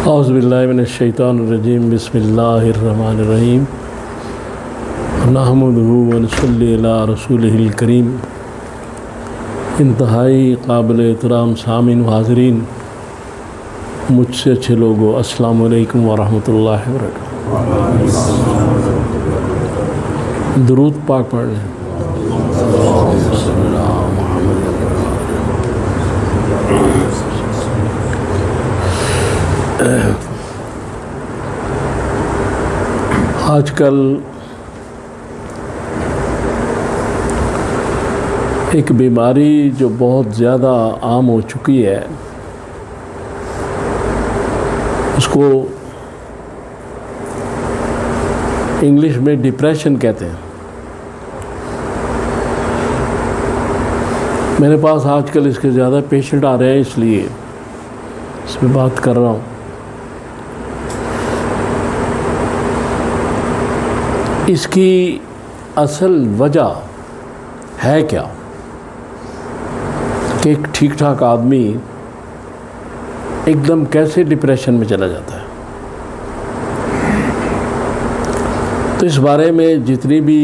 اعوذ باللہ من الشیطان الرجیم بسم اللہ الرحمن الرحیم نحمدہ ونصلی علی رسولہ الکریم۔ انتہائی قابل احترام سامعین و حاضرین، مجھ سے اچھے لوگوں، السلام علیکم ورحمۃ اللہ وبرکاتہ۔ درود پاک پڑھ لیں۔ آج کل ایک بیماری جو بہت زیادہ عام ہو چکی ہے، اس کو انگلش میں ڈپریشن کہتے ہیں۔ میرے پاس آج کل اس کے زیادہ پیشنٹ آ رہے ہیں، اس لیے اس میں بات کر رہا ہوں۔ اس کی اصل وجہ ہے کیا کہ ایک ٹھیک ٹھاک آدمی ایک دم کیسے ڈپریشن میں چلا جاتا ہے؟ تو اس بارے میں جتنی بھی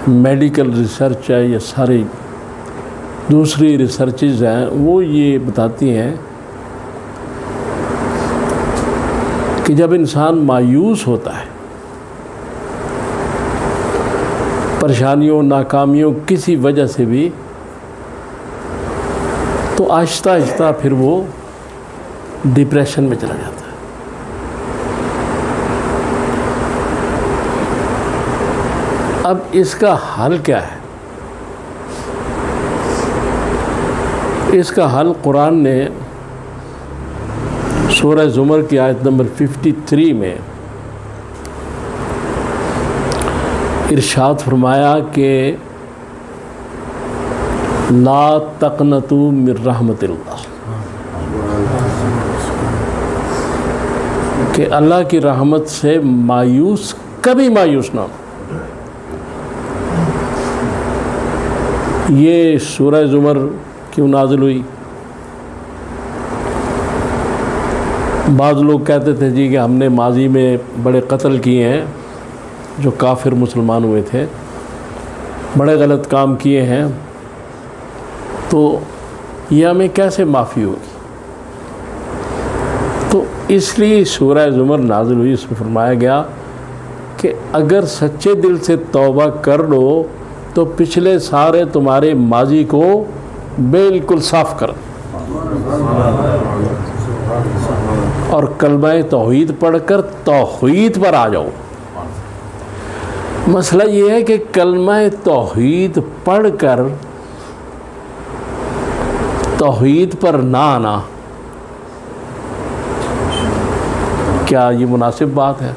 میڈیکل ریسرچ ہے یا ساری دوسری ریسرچز ہیں، وہ یہ بتاتی ہیں کہ جب انسان مایوس ہوتا ہے، پریشانیوں، ناکامیوں، کسی وجہ سے بھی، تو آہستہ آہستہ پھر وہ ڈپریشن میں چلا جاتا ہے۔ اب اس کا حل کیا ہے؟ اس کا حل قرآن نے سورہ زمر کی آیت نمبر 53 میں ارشاد فرمایا کہ لا تقنطوا من رحمت اللہ، کہ اللہ کی رحمت سے کبھی مایوس نہ ہو۔ یہ سورہ زمر کیوں نازل ہوئی؟ بعض لوگ کہتے تھے جی کہ ہم نے ماضی میں بڑے قتل کیے ہیں، جو کافر مسلمان ہوئے تھے، بڑے غلط کام کیے ہیں، تو یہ ہمیں کیسے معافی ہوگی؟ تو اس لیے سورہ زمر نازل ہوئی۔ اس میں فرمایا گیا کہ اگر سچے دل سے توبہ کر لو تو پچھلے سارے تمہارے ماضی کو بالکل صاف کر دو، اور کلمہ توحید پڑھ کر توحید پر آ جاؤ۔ مسئلہ یہ ہے کہ کلمہ توحید پڑھ کر توحید پر نہ آنا، کیا یہ مناسب بات ہے؟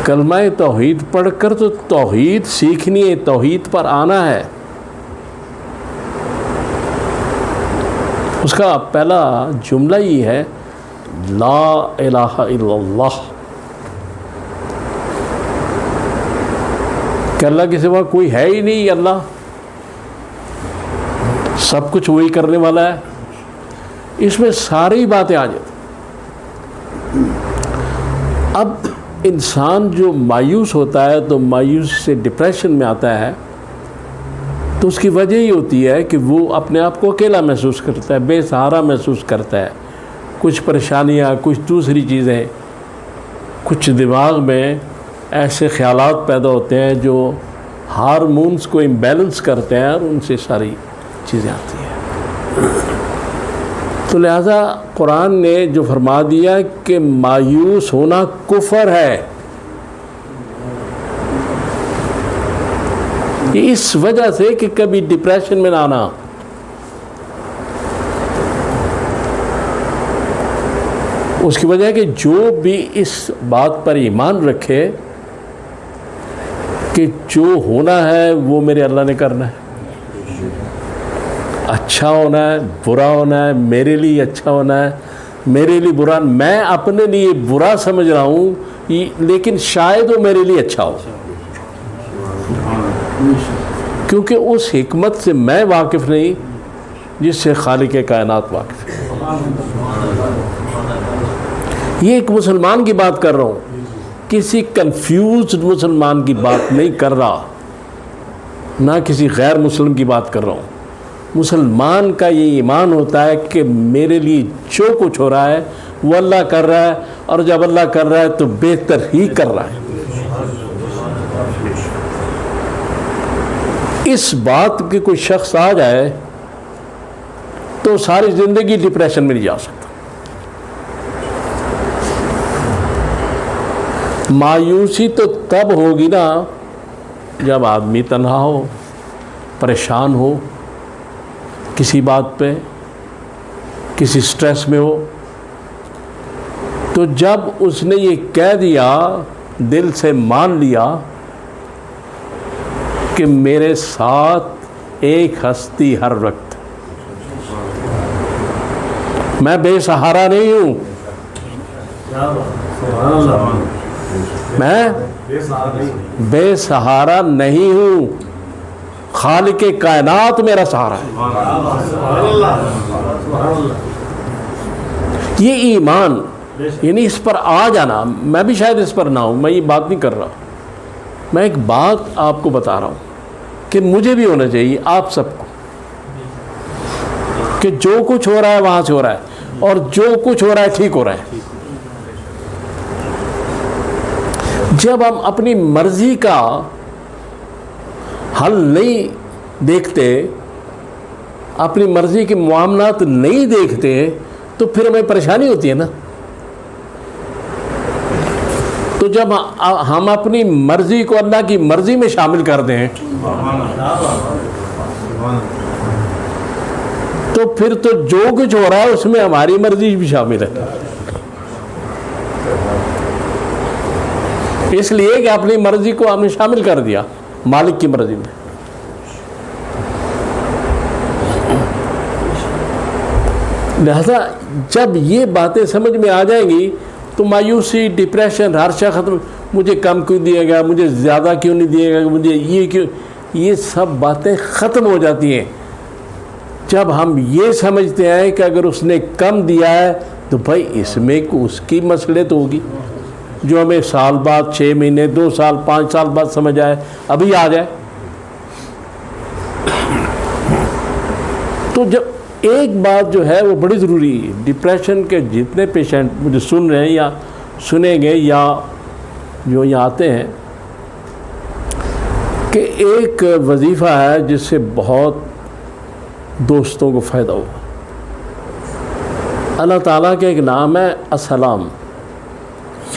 کلمہ توحید پڑھ کر تو توحید سیکھنی ہے، توحید پر آنا ہے۔ اس کا پہلا جملہ یہ ہے لا الہ الا اللہ، کہ اللہ کے سوا کوئی ہے ہی نہیں، اللہ سب کچھ وہی کرنے والا ہے۔ اس میں ساری باتیں آ جاتی۔ اب انسان جو مایوس ہوتا ہے تو مایوس سے ڈپریشن میں آتا ہے، تو اس کی وجہ یہ ہوتی ہے کہ وہ اپنے آپ کو اکیلا محسوس کرتا ہے، بے سہارا محسوس کرتا ہے۔ کچھ پریشانیاں، کچھ دوسری چیزیں، کچھ دماغ میں ایسے خیالات پیدا ہوتے ہیں جو ہارمونز کو امبیلنس کرتے ہیں، اور ان سے ساری چیزیں آتی ہیں۔ تو لہذا قرآن نے جو فرما دیا کہ مایوس ہونا کفر ہے، یہ اس وجہ سے کہ کبھی ڈپریشن میں نہ آنا۔ اس کی وجہ ہے کہ جو بھی اس بات پر ایمان رکھے کہ جو ہونا ہے وہ میرے اللہ نے کرنا ہے، اچھا ہونا ہے، برا ہونا ہے، میرے لیے اچھا ہونا ہے، میرے لیے برا، میں اپنے لیے برا سمجھ رہا ہوں لیکن شاید وہ میرے لیے اچھا ہو، کیونکہ اس حکمت سے میں واقف نہیں، جس سے خالق کائنات واقف ہے. یہ ایک مسلمان کی بات کر رہا ہوں, کسی کنفیوزڈ مسلمان کی بات نہیں کر رہا, نہ کسی غیر مسلم کی بات کر رہا ہوں. مسلمان کا یہ ایمان ہوتا ہے کہ میرے لیے جو کچھ ہو رہا ہے وہ اللہ کر رہا ہے, اور جب اللہ کر رہا ہے تو بہتر ہی کر رہا ہے. اس بات کے کوئی شخص آ جائے تو ساری زندگی ڈپریشن میں نہیں جا سکتا. مایوسی تو تب ہوگی نا جب آدمی تنہا ہو, پریشان ہو, کسی بات پہ کسی سٹریس میں ہو. تو جب اس نے یہ کہہ دیا, دل سے مان لیا کہ میرے ساتھ ایک ہستی ہر وقت, میں بے سہارا نہیں ہوں, میں بے سہارا نہیں ہوں, خالق کائنات میرا سہارا ہے. یہ ایمان یعنی اس پر آ جانا. میں بھی شاید اس پر نہ ہوں, میں یہ بات نہیں کر رہا, میں ایک بات آپ کو بتا رہا ہوں کہ مجھے بھی ہونا چاہیے, آپ سب کو, کہ جو کچھ ہو رہا ہے وہاں سے ہو رہا ہے, اور جو کچھ ہو رہا ہے ٹھیک ہو رہا ہے. جب ہم اپنی مرضی کا حل نہیں دیکھتے, اپنی مرضی کے معاملات نہیں دیکھتے, تو پھر ہمیں پریشانی ہوتی ہے نا. تو جب ہم اپنی مرضی کو اللہ کی مرضی میں شامل کر دیں تو پھر تو جو کچھ ہو رہا ہے اس میں ہماری مرضی بھی شامل ہے. اس لیے کہ اپنی مرضی کو ہم نے شامل کر دیا مالک کی مرضی میں. لہذا جب یہ باتیں سمجھ میں آ جائیں گی تو مایوسی, ڈپریشن, ہر شے ختم. مجھے کم کیوں دیا گیا, مجھے زیادہ کیوں نہیں دیا گیا, مجھے یہ کیوں, یہ سب باتیں ختم ہو جاتی ہیں جب ہم یہ سمجھتے ہیں کہ اگر اس نے کم دیا ہے تو بھائی اس میں اس کی مصلحت ہوگی, جو ہمیں سال بعد, 6 مہینے, 2 سال, 5 سال بعد سمجھ آئے, ابھی آ جائے. تو جب ایک بات جو ہے وہ بڑی ضروری ہے, ڈپریشن کے جتنے پیشنٹ مجھے سن رہے ہیں یا سنیں گے یا جو یہاں آتے ہیں, کہ ایک وظیفہ ہے جس سے بہت دوستوں کو فائدہ ہو. اللہ تعالیٰ کا ایک نام ہے السلام,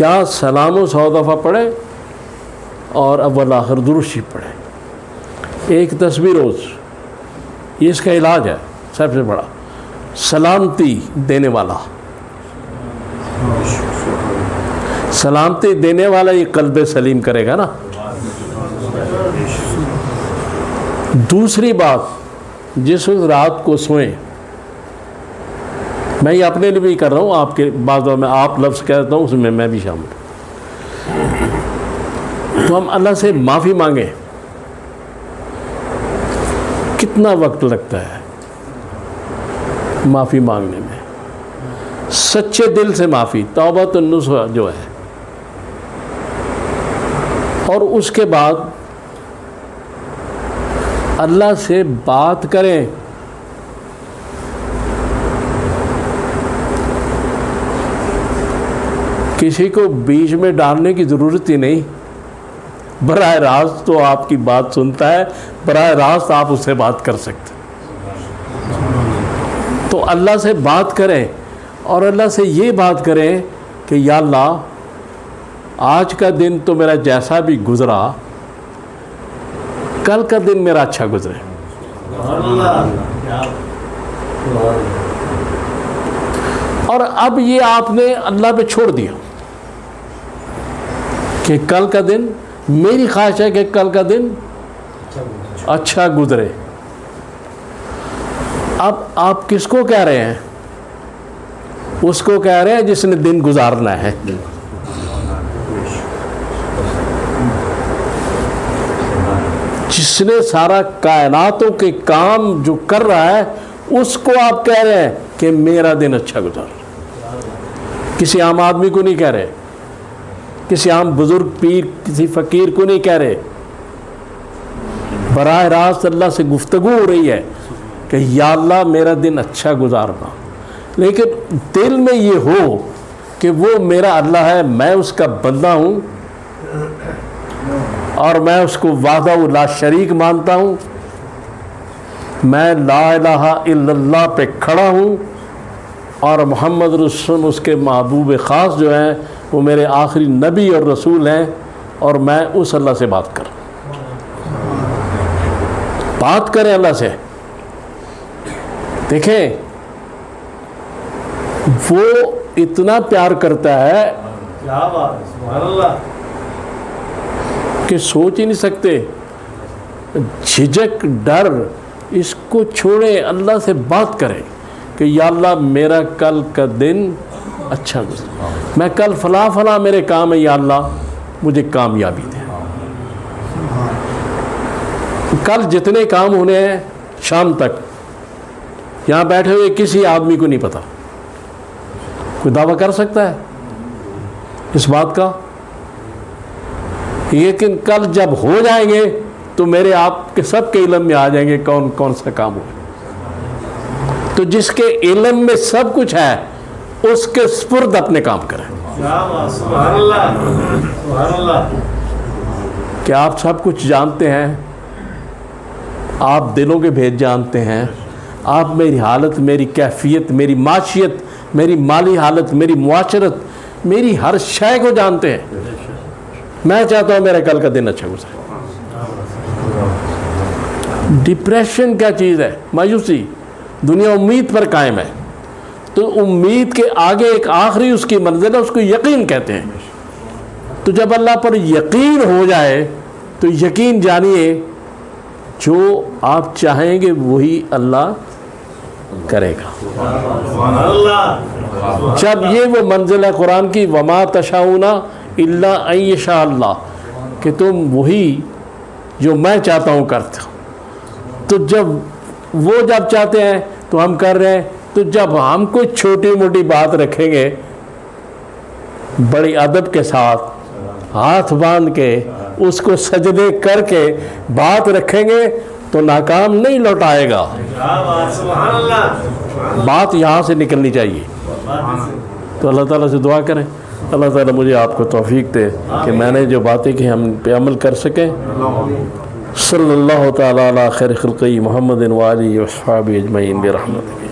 یا سلام و 100 دفعہ پڑھے اور اول آخر درود شریف پڑھے, ایک تسبیح روز. یہ اس کا علاج ہے سب سے بڑا. سلامتی دینے والا, سلامتی دینے والا یہ قلب سلیم کرے گا نا. دوسری بات, جس وقت رات کو سوئیں, میں یہ اپنے لیے بھی کر رہا ہوں, آپ کے بعض دفعہ میں آپ لفظ کہتا ہوں, اس میں بھی شامل ہوں. تو ہم اللہ سے معافی مانگیں. کتنا وقت لگتا ہے معافی مانگنے میں؟ سچے دل سے معافی, توبۃ النصوح جو ہے, اور اس کے بعد اللہ سے بات کریں. کسی کو بیچ میں ڈالنے کی ضرورت ہی نہیں, براہ راست تو آپ کی بات سنتا ہے, براہ راست آپ اس سے بات کر سکتے. تو اللہ سے بات کریں, اور اللہ سے یہ بات کریں کہ یا اللہ, آج کا دن تو میرا جیسا بھی گزرا, کل کا دن میرا اچھا گزرے. اور اب یہ آپ نے اللہ پہ چھوڑ دیا کہ کل کا دن, میری خواہش ہے کہ کل کا دن اچھا گزرے. اب آپ کس کو کہہ رہے ہیں؟ اس کو کہہ رہے ہیں جس نے دن گزارنا ہے. جس نے سارا کائناتوں کے کام جو کر رہا ہے اس کو آپ کہہ رہے ہیں کہ میرا دن اچھا گزار. کسی عام آدمی کو نہیں کہہ رہے, کسی عام بزرگ پیر کسی فقیر کو نہیں کہہ رہے, براہ راست اللہ سے گفتگو ہو رہی ہے کہ یا اللہ میرا دن اچھا گزارنا. لیکن دل میں یہ ہو کہ وہ میرا اللہ ہے, میں اس کا بندہ ہوں اور میں اس کو وحدہ لا شریک مانتا ہوں, میں لا الہ الا اللہ پہ کھڑا ہوں اور محمد رسول اس کے محبوب خاص جو ہیں وہ میرے آخری نبی اور رسول ہیں, اور میں اس اللہ سے بات کروں. بات کریں اللہ سے. دیکھیں وہ اتنا پیار کرتا ہے کہ سوچ ہی نہیں سکتے. جھجک ڈر اس کو چھوڑیں, اللہ سے بات کریں کہ یا اللہ میرا کل کا دن اچھا گزرا, میں کل فلاں فلاں میرے کام ہے, یا اللہ مجھے کامیابی دے. کل جتنے کام ہونے ہیں شام تک یہاں بیٹھے ہوئے کسی آدمی کو نہیں پتا. کوئی دعویٰ کر سکتا ہے اس بات کا؟ لیکن کل جب ہو جائیں گے تو میرے آپ کے سب کے علم میں آ جائیں گے کون کون سا کام ہو. تو جس کے علم میں سب کچھ ہے اس کے سپرد اپنے کام کریں. کہ آپ سب کچھ جانتے ہیں, آپ دلوں کے بھید جانتے ہیں, آپ میری حالت, میری کیفیت, میری معاشیت, میری مالی حالت, میری معاشرت, میری ہر شے کو جانتے ہیں. میں چاہتا ہوں میرا کل کا دن اچھا گزرے. ڈپریشن کیا چیز ہے؟ مایوسی. دنیا امید پر قائم ہے, تو امید کے آگے ایک آخری اس کی منزل ہے, اس کو یقین کہتے ہیں. تو جب اللہ پر یقین ہو جائے تو یقین جانیے جو آپ چاہیں گے وہی اللہ کرے گا. جب یہ وہ منزل ہے قرآن کی, وما تشاؤون الا ان یشاء اللہ, کہ تم وہی جو میں چاہتا ہوں کرتے ہو. تو جب وہ جب چاہتے ہیں تو ہم کر رہے ہیں. تو جب ہم کوئی چھوٹی موٹی بات رکھیں گے بڑی ادب کے ساتھ ہاتھ باندھ کے اس کو سجدے کر کے بات رکھیں گے تو ناکام نہیں لوٹائے گا. بات یہاں سے نکلنی چاہیے. تو اللہ تعالیٰ سے دعا کریں اللہ تعالیٰ مجھے آپ کو توفیق دے کہ میں نے جو باتیں کی ہم پہ عمل کر سکیں. صلی اللہ تعالیٰ علی خیر خلقی محمد و آلہ و اصحابہ اجمعین برحمتہ.